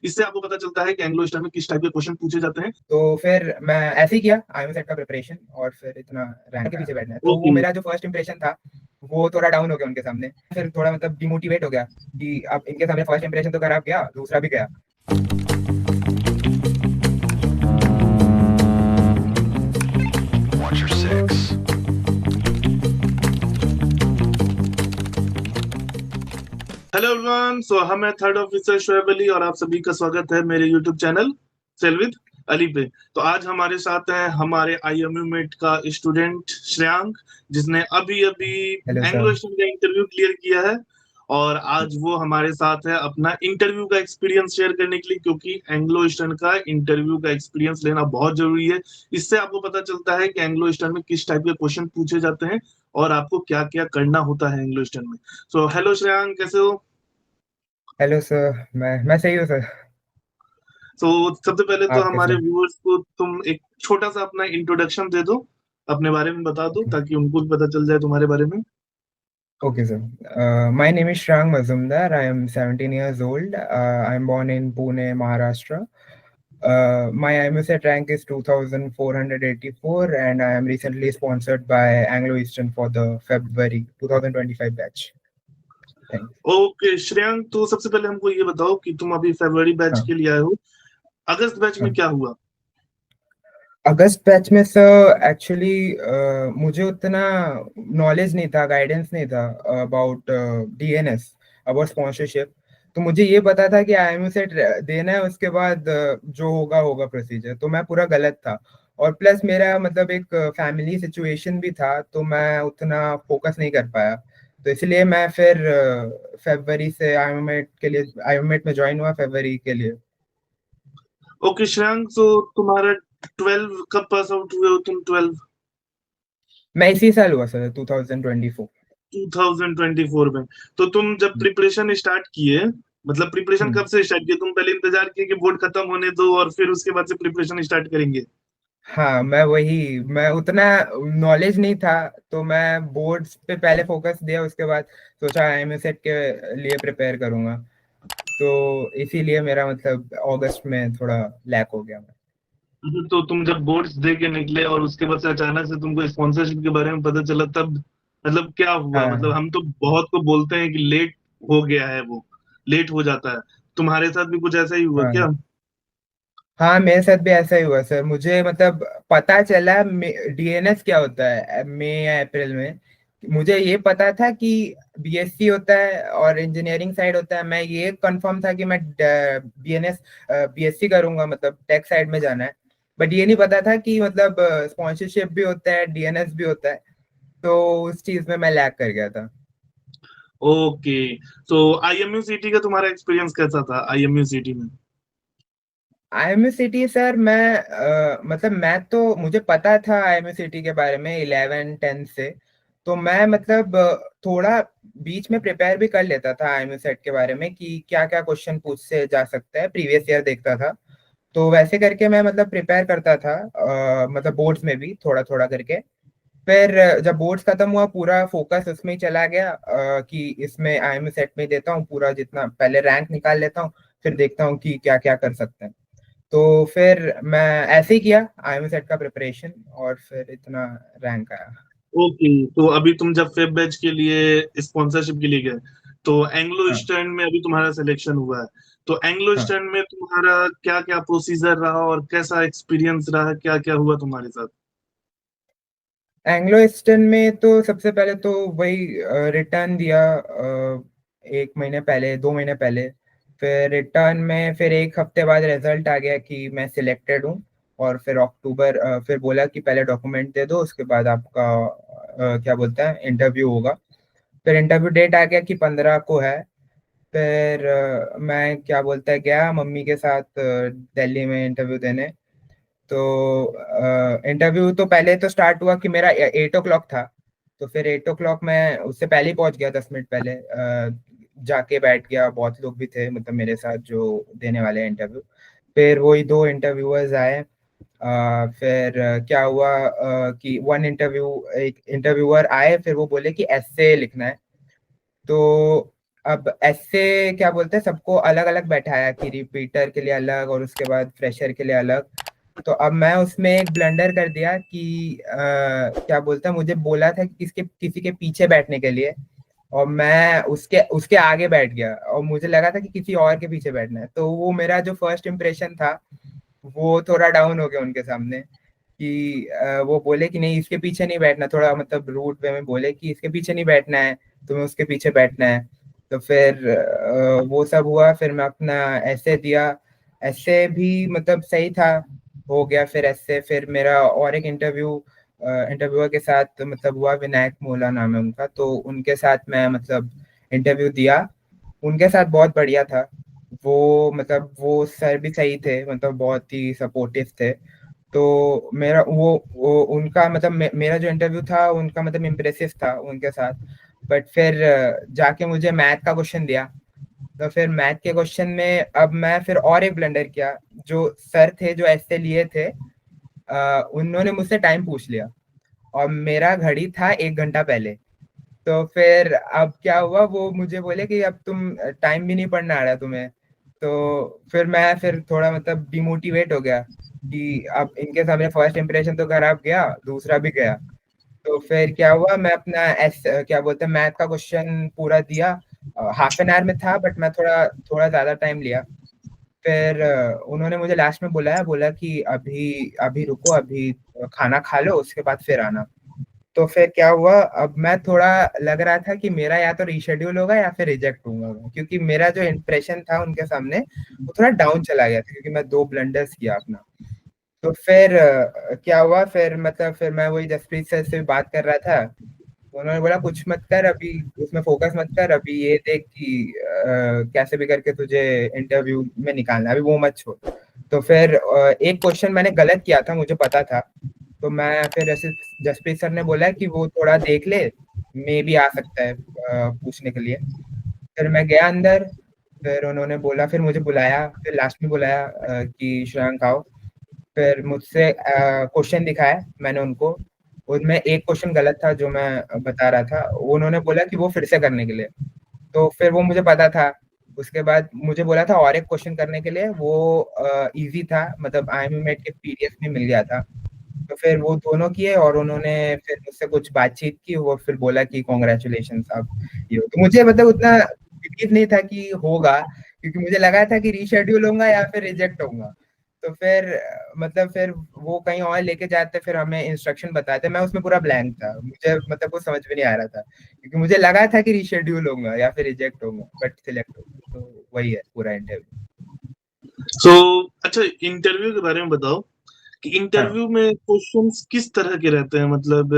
इससे आपको पता चलता है कि एंग्लो ईस्टर्न में किस टाइप के क्वेश्चन पूछे जाते हैं। तो फिर मैं ऐसे ही किया IMUCET का प्रिपरेशन, और फिर इतना रैंक के पीछे बैठना है, तो वो ओके। मेरा जो फर्स्ट इंप्रेशन था वो थोड़ा डाउन हो गया उनके सामने। फिर थोड़ा मतलब डिमोटिवेट हो गया कि अब इनके सामने फर्स्ट इंप्रेशन तो खराब गया, दूसरा भी गया। हेलो एवरीवन, सो हम है थर्ड ऑफिसर शोएब अली और आप सभी का स्वागत है मेरे YouTube channel sell with Ali पे। तो आज हमारे साथ है हमारे IMUmate का स्टूडेंट श्रेयांक, जिसने अभी अभी हेलो एंग्लो सर। ईस्टर्न का इंटरव्यू क्लियर किया है और आज वो हमारे साथ है अपना इंटरव्यू का एक्सपीरियंस शेयर करने के लिए, क्योंकि एंग्लो ईस्टर्न का इंटरव्यू का एक्सपीरियंस लेना बहुत जरूरी है। इससे आपको पता चलता है कि एंग्लो ईस्टर्न में किस टाइप के क्वेश्चन पूछे जाते हैं और आपको क्या क्या करना होता है एंग्लो ईस्टर्न में। सो हेलो श्रेयांक, कैसे हो? हेलो सर, मैं सही हूँ सर। तो सबसे पहले तो आप कैसे हमारे हैं? व्यूअर्स को तुम एक छोटा सा अपना इंट्रोडक्शन दे दो, अपने बारे में बता दो ताकि उनको भी पता चल जाए तुम्हारे बारे में। Okay, sir. My name is Shrang Mazumdar. I am 17 years old. I am born in Pune, Maharashtra. My IMUCET rank is 2484, and I am recently sponsored by Anglo-Eastern for the February 2025 batch. Thanks. Okay Shreyank, तो सबसे पहले हमको ये बताओ कि तुम अभी फरवरी batch हाँ, के लिए आए हो, अगस्त बैच में हाँ। क्या हुआ? अगस्त बैच में सर एक्चुअली मुझे उतना नॉलेज नहीं था, गाइडेंस नहीं था अबाउट DNS, अबाउट स्पॉन्सरशिप। तो मुझे ये पता था कि IMUCET देना है, उसके बाद जो होगा होगा प्रोसीजर। तो मैं पूरा गलत था, और प्लस मेरा मतलब एक फैमिली सिचुएशन भी था, तो मैं उतना फोकस नहीं कर पाया। तो इसलिए मैं फिर फरवरी से IMUMate में ज्वाइन हुआ फरवरी के लिए। ओके श्रेयांक, तो तुम्हारा 12 कब पास आउट हुए हो तुम? 12 मैं इसी साल हुआ सर, 2024। 2024 में? तो तुम जब प्रिपरेशन स्टार्ट किए, मतलब प्रिपरेशन हम्म। कब से स्टार्ट किए? तुम पहले इंतजार किए कि बोर्ड खत्म होने दो और फिर उसके बाद से प्रिपरेशन स्टार्ट करेंगे? हाँ, मैं उतना नॉलेज नहीं था, तो मैं बोर्ड्स पे पहले फोकस दिया, उसके बाद सोचा IMUCET के लिए प्रिपेयर करूंगा। तो इसीलिए मेरा मतलब अगस्त में थोड़ा लैक हो गया। तो तुम जब बोर्ड्स दे के निकले और उसके बाद से अचानक से तुमको स्पॉन्सरशिप के बारे में पता चला, तब मतलब क्या हुआ? मतलब हाँ, हम तो बहुत को बोलते हैं कि लेट हो गया है, वो लेट हो जाता है। तुम्हारे साथ भी कुछ ऐसा ही हुआ हाँ। क्या? हाँ, मेरे साथ भी ऐसा ही हुआ सर। मुझे मतलब पता चला DNS क्या होता है मई या अप्रैल में। मुझे ये पता था कि BSc होता है और इंजीनियरिंग साइड होता है। मैं ये कंफर्म था कि मैं BSc करूंगा, मतलब टेक साइड में जाना है। बट ये नहीं पता था कि मतलब स्पॉन्सरशिप भी होता है, DNS भी होता है। तो उस चीज में मैं लैग कर गया था। ओके। तो IMUCT का तुम्हारा एक्सपीरियंस कैसा था IMUCT में? IMUCT सर, मतलब मैं तो मुझे पता था IMUCT के बारे में 11-10 से। तो मैं मतलब थोड़ा बीच में प्रिपेयर भी कर लेता था IMUCET के बारे में कि क्या क्या क्वेश्चन पूछ से जा सकता है, प्रीवियस ईयर देखता था। तो वैसे करके मैं मतलब प्रिपेयर करता था, मतलब बोर्ड्स में भी थोड़ा थोड़ा करके। फिर जब बोर्ड्स खत्म हुआ, पूरा फोकस उसमें ही चला गया कि इसमें IMUCET में ही देता हूँ पूरा, जितना पहले रैंक निकाल लेता हूँ, फिर देखता हूँ कि क्या क्या कर सकते हैं। तो फिर मैं ऐसे ही किया IMUCET का प्रिपरेशन, और फिर इतना रैंक आया। ओके। तो अभी तुम जब फेब बैच के लिए स्पॉन्सरशिप के लिए गए, तो एंग्लो हाँ, ईस्टर्न में अभी तुम्हारा सिलेक्शन हुआ है। तो एंग्लो हाँ। ईस्टर्न में तुम्हारा क्या क्या प्रोसीजर रहा और कैसा एक्सपीरियंस रहा, क्या क्या हुआ तुम्हारे साथ? एंग्लो ईस्टर्न में तो सबसे पहले तो वही रिटर्न दिया, 1 महीने पहले, 2 महीने पहले। फिर रिटर्न में फिर एक हफ्ते बाद रिजल्ट आ गया कि मैं सिलेक्टेड हूँ। और फिर अक्टूबर, फिर बोला कि पहले डॉक्यूमेंट दे दो, उसके बाद आपका क्या बोलते हैं, इंटरव्यू होगा। फिर इंटरव्यू डेट आ गया कि 15 को है। फिर मैं क्या बोलता है गया मम्मी के साथ दिल्ली में इंटरव्यू देने। तो इंटरव्यू तो पहले तो स्टार्ट हुआ कि मेरा 8 o'clock था। तो फिर 8 o'clock मैं उससे पहले ही पहुंच गया, 10 मिनट पहले जाके बैठ गया। बहुत लोग भी थे मतलब मेरे साथ जो देने वाले हैं इंटरव्यू। फिर वही दो इंटरव्यूअर्स आए। फिर क्या हुआ कि एक इंटरव्यूअर आए, फिर वो बोले कि ऐसे लिखना है। तो अब ऐसे क्या बोलते हैं, सबको अलग अलग बैठाया कि रिपीटर के लिए अलग और उसके बाद फ्रेशर के लिए अलग। तो अब मैं उसमें एक ब्लंडर कर दिया कि क्या बोलते हैं, मुझे बोला था कि किसी के पीछे बैठने के लिए, और मैं उसके उसके आगे बैठ गया और मुझे लगा था कि किसी और के पीछे बैठना है। तो वो मेरा जो फर्स्ट इम्प्रेशन था वो थोड़ा डाउन हो गया उनके सामने कि वो बोले कि नहीं इसके पीछे नहीं बैठना, थोड़ा मतलब रूट वे में बोले कि इसके पीछे नहीं बैठना है, तुम्हें उसके पीछे बैठना है। तो फिर वो सब हुआ, फिर मैं अपना ऐसे दिया, ऐसे भी मतलब सही था, हो गया। फिर ऐसे फिर मेरा और एक इंटरव्यूअर के साथ मतलब हुआ, विनायक मोला नाम है उनका, तो उनके साथ मैं मतलब इंटरव्यू दिया। उनके साथ बहुत बढ़िया था। वो मतलब वो सर भी सही थे, मतलब बहुत ही सपोर्टिव थे। तो मेरा वो उनका मतलब मेरा जो इंटरव्यू था उनका मतलब इम्प्रेसिव था उनके साथ। बट फिर जाके मुझे मैथ का क्वेश्चन दिया। तो फिर मैथ के क्वेश्चन में अब मैं फिर और एक ब्लंडर किया। जो सर थे जो ऐसे लिए थे, उन्होंने मुझसे टाइम पूछ लिया और मेरा घड़ी था 1 घंटा पहले। तो फिर अब क्या हुआ, वो मुझे बोले कि अब तुम टाइम भी नहीं पढ़ना आ रहा तुम्हें। तो फिर मैं फिर थोड़ा मतलब डिमोटिवेट हो गया कि अब इनके सामने फर्स्ट इंप्रेशन तो खराब गया, दूसरा भी गया। तो फिर क्या हुआ, मैं अपना क्या बोलते हैं मैथ का क्वेश्चन पूरा दिया। हाफ एन आवर में था बट मैं थोड़ा थोड़ा ज्यादा टाइम लिया। फिर उन्होंने मुझे लास्ट में बुलाया, बोला कि अभी अभी रुको, अभी खाना खा लो उसके बाद फिर आना। तो फिर क्या हुआ, अब मैं थोड़ा लग रहा था कि मेरा या तो रीशेड्यूल होगा या फिर रिजेक्ट होऊंगा मैं, क्योंकि मेरा जो इम्प्रेशन था उनके सामने वो थोड़ा डाउन चला गया था क्योंकि मैं 2 ब्लंडर्स किया अपना। तो फिर क्या हुआ, फिर मतलब फिर मैं वही जसप्रीत सर से बात कर रहा था। उन्होंने बोला कुछ मत कर अभी, उसमें फोकस मत कर, अभी ये देख कि कैसे भी करके तुझे इंटरव्यू में निकालना है, अभी वो मत छोड़। तो फिर एक क्वेश्चन मैंने गलत किया था, मुझे पता था। तो मैं फिर ऐसे जसप्रीत सर ने बोला कि वो थोड़ा देख ले, मे भी आ सकता है पूछने के लिए। फिर मैं गया अंदर। फिर उन्होंने बोला, फिर मुझे बुलाया, फिर लास्ट में बुलाया कि श्रेयांक आओ। फिर मुझसे क्वेश्चन दिखाया मैंने उनको। उनमें एक क्वेश्चन गलत था जो मैं बता रहा था, उन्होंने बोला कि वो फिर से करने के लिए। तो फिर वो मुझे पता था। उसके बाद मुझे बोला था और एक क्वेश्चन करने के लिए, वो इजी था, मतलब IMUmate के PDF में मिल गया था। तो फिर वो दोनों किए और उन्होंने फिर मुझसे कुछ बातचीत की, वो फिर बोला कि कॉन्ग्रेचुलेशन आप ये हो। तो मुझे मतलब उतना बिलीव नहीं था कि होगा, क्योंकि मुझे लगा था कि रीशेड्यूल होगा या फिर रिजेक्ट होगा। तो फिर मतलब फिर वो कहीं और लेके जाते, फिर हमें इंस्ट्रक्शन बताते, मैं उसमें पूरा ब्लैंक था, मुझे मतलब कुछ समझ में नहीं आ रहा था, क्योंकि मुझे लगा था कि रीशेड्यूल होगा या फिर रिजेक्ट होगा, बट सिलेक्ट होगा। तो वही है पूरा इंटरव्यू। सो अच्छा, इंटरव्यू के बारे में बताओ कि हाँ, इंटरव्यू में क्वेश्चंस किस तरह के रहते हैं। मतलब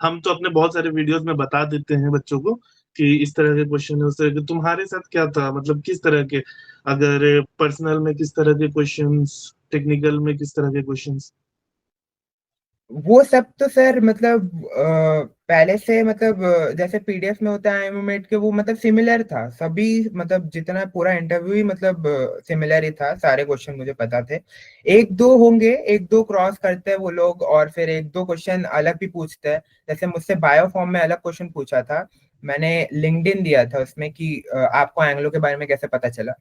हम तो अपने बहुत सारे वीडियोस में बता देते हैं बच्चों को कि इस तरह के क्वेश्चन है, उस तरह के। तुम्हारे साथ क्या था, मतलब किस तरह के, अगर पर्सनल में किस तरह के क्वेश्चंस, टेक्निकल में किस तरह के क्वेश्चंस? वो सब तो सर मतलब पहले से मतलब जैसे PDF में होता है IMUmate के, वो मतलब सिमिलर था सभी, मतलब जितना पूरा इंटरव्यू ही मतलब सिमिलर ही था, सारे क्वेश्चन मुझे पता थे। एक दो होंगे, एक दो क्रॉस करते हैं वो लोग, और फिर एक दो क्वेश्चन अलग भी पूछते हैं। जैसे मुझसे बायो फॉर्म में अलग क्वेश्चन पूछा था, मैंने लिंक्डइन दिया था उसमें कि आपको एंग्लो के बारे में कैसे पता चला।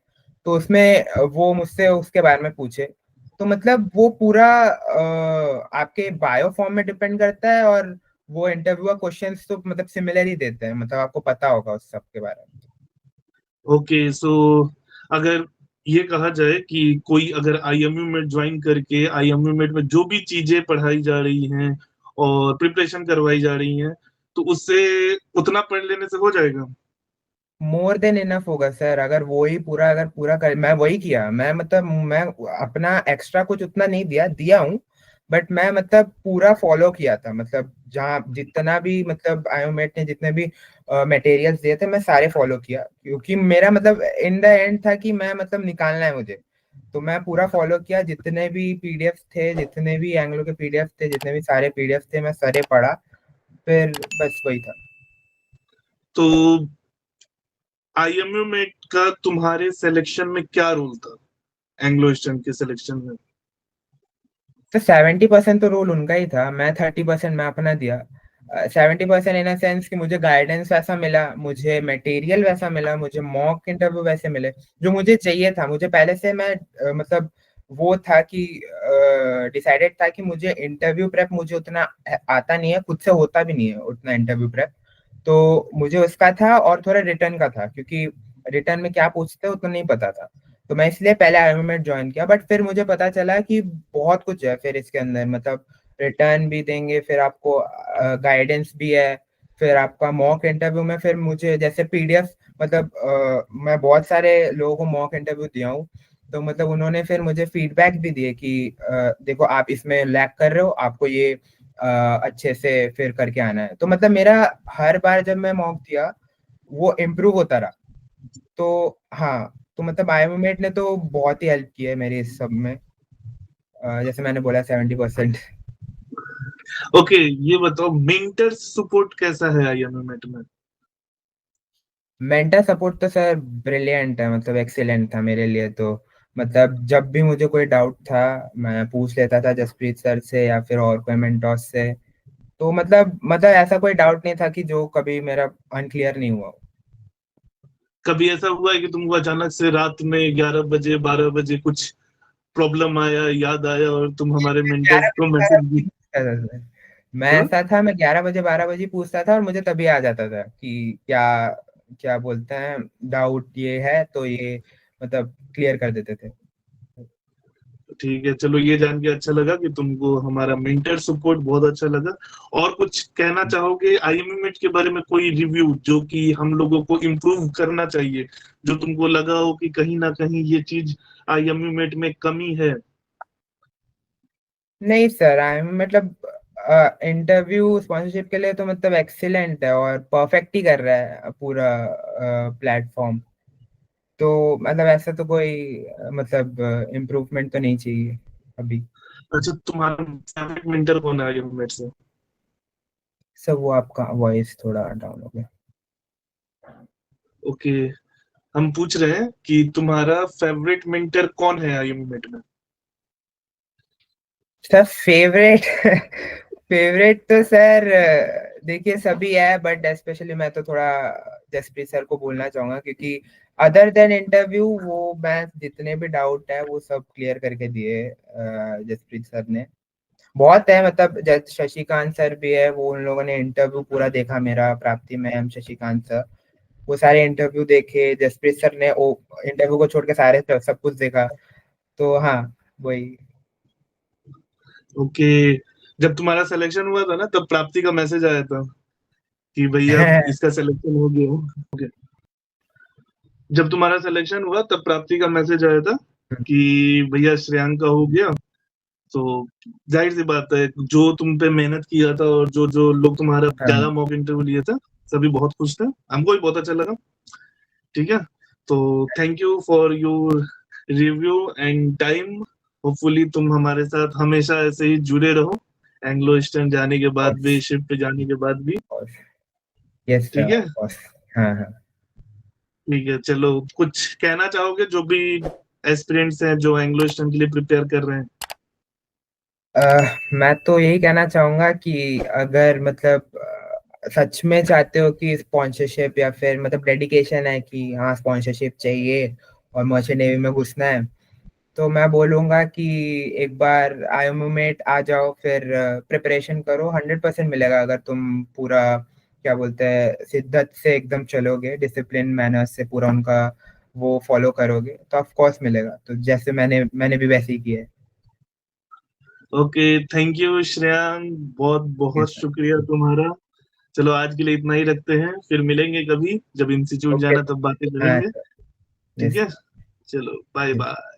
तो उसमें वो मुझसे उसके बारे में पूछे। तो मतलब वो पूरा आपके बायो फॉर्म में डिपेंड करता है, और वो इंटरव्यू क्वेश्चंस तो मतलब सिमिलर ही देते हैं, मतलब आपको पता होगा उस सब के बारे में। ओके, सो अगर ये कहा जाए कि कोई अगर आईएमयू में ज्वाइन करके आईएमयू में जो भी चीजें पढ़ाई जा रही हैं और प्रिपरेशन करवाई जा रही हैं, तो उससे उतना पढ़ लेने से हो जाएगा? मोर देन इनफ होगा सर, अगर वो ही पूरा अगर पूरा कर, मैं वही किया, मैं मतलब मैं अपना एक्स्ट्रा कुछ उतना नहीं दिया दिया हूँ। बट मैं मतलब पूरा फॉलो किया था, मतलब जहाँ जितना भी मतलब आयोमेट ने जितने भी मटेरियल्स दिए थे मैं सारे फॉलो किया, क्योंकि मेरा मतलब इन द एंड था कि मैं मतलब निकालना है मुझे। तो मैं पूरा फॉलो किया, जितने भी PDF थे, जितने भी एंग्लो के PDF थे, जितने भी सारे PDF थे, मैं सारे पढ़ा। फिर बस वही था। तो आईएमयू में का तुम्हारे सिलेक्शन में क्या रोल था, एंग्लो ईस्टर्न के सिलेक्शन में? तो 70% तो रोल उनका ही था, मैं 30% मैं अपना दिया। 70% इन सेंस कि मुझे गाइडेंस वैसा मिला, मुझे मटेरियल वैसा मिला, मुझे मॉक इंटरव्यू वैसे मिले जो मुझे चाहिए था। मुझे पहले से मैं मतलब वो था कि डिसाइडेड था कि मुझे इंटरव्यू प्रेप मुझे उतना आता नहीं है, खुद से होता भी नहीं है उतना इंटरव्यू प्रेप। तो मुझे उसका था और थोड़ा रिटर्न का था, क्योंकि रिटर्न में क्या पूछते हैं उतना नहीं पता था। तो मैं इसलिए पहले आईएमएट ज्वाइन किया, बट फिर मुझे पता चला कि बहुत कुछ है फिर इसके अंदर, मतलब रिटर्न भी देंगे, फिर आपको गाइडेंस भी है, फिर आपका मॉक इंटरव्यू में फिर मुझे जैसे पीडीएफ, मतलब मैं बहुत सारे लोगों को मॉक इंटरव्यू दिया हूँ, तो मतलब उन्होंने फिर मुझे फीडबैक भी दिए कि देखो आप इसमें लैग कर रहे हो, आपको ये अच्छे से फिर करके आना है। तो मतलब मेरा हर बार जब मैं मॉक दिया वो इम्प्रूव होता रहा। तो हाँ, तो मतलब आईएमएट ने तो बहुत ही हेल्प की है मेरी इस सब में, जैसे मैंने बोला 70%। ओके, ये बताओ मेंटर सपोर्ट कैसा है IMUmate में? मेंटर सपोर्ट तो सर ब्रिलियंट है, मतलब एक्सीलेंट था मेरे लिए तो। मतलब जब भी मुझे कोई डाउट था मैं पूछ लेता था जसप्रीत सर से या फिर और कोई मेंटोर से। तो मतलब ऐसा कोई डाउट नहीं था कि जो कभी मेरा अनक्लियर नहीं हुआ हो। कभी ऐसा हुआ है कि तुमको अचानक से रात में 11 बजे 12 बजे कुछ प्रॉब्लम आया, याद आया और तुम हमारे मेंटर्स 11 को बजे 12 मैसेज बजे भी? पूछता था सर। मैं हाँ? ऐसा था, मैं 11 बजे 12 बजे पूछता था और मुझे तभी आ जाता था कि क्या क्या बोलते हैं, डाउट ये है तो ये मतलब क्लियर कर देते थे। ठीक है, चलो ये जान के अच्छा लगा कि तुमको हमारा मेंटर सपोर्ट बहुत अच्छा लगा। और कुछ कहना चाहोगे IMUmate के बारे में, कोई रिव्यू जो कि हम लोगों को इम्प्रूव करना चाहिए, जो तुमको लगा हो कि कहीं ना कहीं ये चीज IMUmate में कमी है? नहीं सर, आई मतलब इंटरव्यू स्पॉन्सरशिप के लिए तो मतलब एक्सीलेंट है और परफेक्ट ही कर रहा है पूरा प्लेटफॉर्म। तो मतलब ऐसा तो कोई मतलब इम्प्रूवमेंट तो नहीं चाहिए अभी। अच्छा, तुम्हारा फेवरेट मेंटर कौन है IMUmate से? सब वो आपका वॉइस थोड़ा डाउन हो गया। ओके, हम पूछ रहे हैं कि तुम्हारा फेवरेट मेंटर कौन है IMUmate में? सर फेवरेट फेवरेट तो सर देखिए सभी है, बट स्पेशली मैं तो थोड़ा जसप्रीत सर को बोलना चाहूंगा, क्योंकि अदर देन इंटरव्यू वो मैं जितने भी डाउट है वो सब क्लियर करके दिए जसप्रीत सर ने। बहुत है, मतलब जैसे शशिकांत सर भी है, वो उन लोगों ने इंटरव्यू पूरा देखा मेरा, प्राप्ति मैम, शशिकांत सर, वो सारे इंटरव्यू देखे। जसप्रीत सर ने वो इंटरव्यू को छोड़ के सारे सब कुछ देखा। तो हाँ, वही। ओके, जब तुम्हारा सिलेक्शन हुआ था ना, तब प्राप्ति का मैसेज आया था कि भैया इसका सिलेक्शन हो गया। ओके, जब तुम्हारा सिलेक्शन हुआ तब प्राप्ति का मैसेज आया था कि भैया श्रेयांक का हो गया। तो जाहिर सी बात है, जो तुम पे मेहनत किया था और जो जो लोग तुम्हारा ज्यादा हाँ, मॉक इंटरव्यू लिए था, सभी बहुत खुश थे। हमको भी बहुत अच्छा लगा। ठीक है, तो thank you for your review and time. Hopefully तुम हमारे साथ हमेशा ऐसे ही जुड़े रहो, एंग्लो ईस्टर्न जाने के बाद भी, शिप पे जाने के बाद भी। यस सर, ठीक है। Of course. हाँ हाँ। ठीक है, चलो कुछ कहना चाहोगे जो भी एस्पिरेंट्स हैं जो एंग्लो ईस्टर्न के लिए प्रिपेयर कर रहे हैं? मैं तो यही कहना चाहूंगा कि अगर मतलब सच में चाहते हो कि स्पॉन्सरशिप या फिर मतलब डेडिकेशन है कि हाँ स्पॉन्सरशिप चाहिए और मर्चेंट नेवी में घुसना है, तो मैं बोलूंगा कि एक बार आईएमयूमेट आ जाओ, फिर प्रिपरेशन करो। 100% मिलेगा अगर तुम पूरा क्या बोलते हैं शिद्दत से एकदम चलोगे, डिसिप्लिन मैनर्स से पूरा उनका वो फॉलो करोगे, तो ऑफ कोर्स मिलेगा। तो जैसे मैंने भी वैसे ही किया है। ओके, थैंक यू श्रेयान, बहुत बहुत शुक्रिया तुम्हारा। चलो आज के लिए इतना ही रखते हैं, फिर मिलेंगे कभी, जब इंस्टीट्यूट ओके। जाना तब बातें हाँ करेंगे। सर। ठीक यस। है, चलो बाय बाय।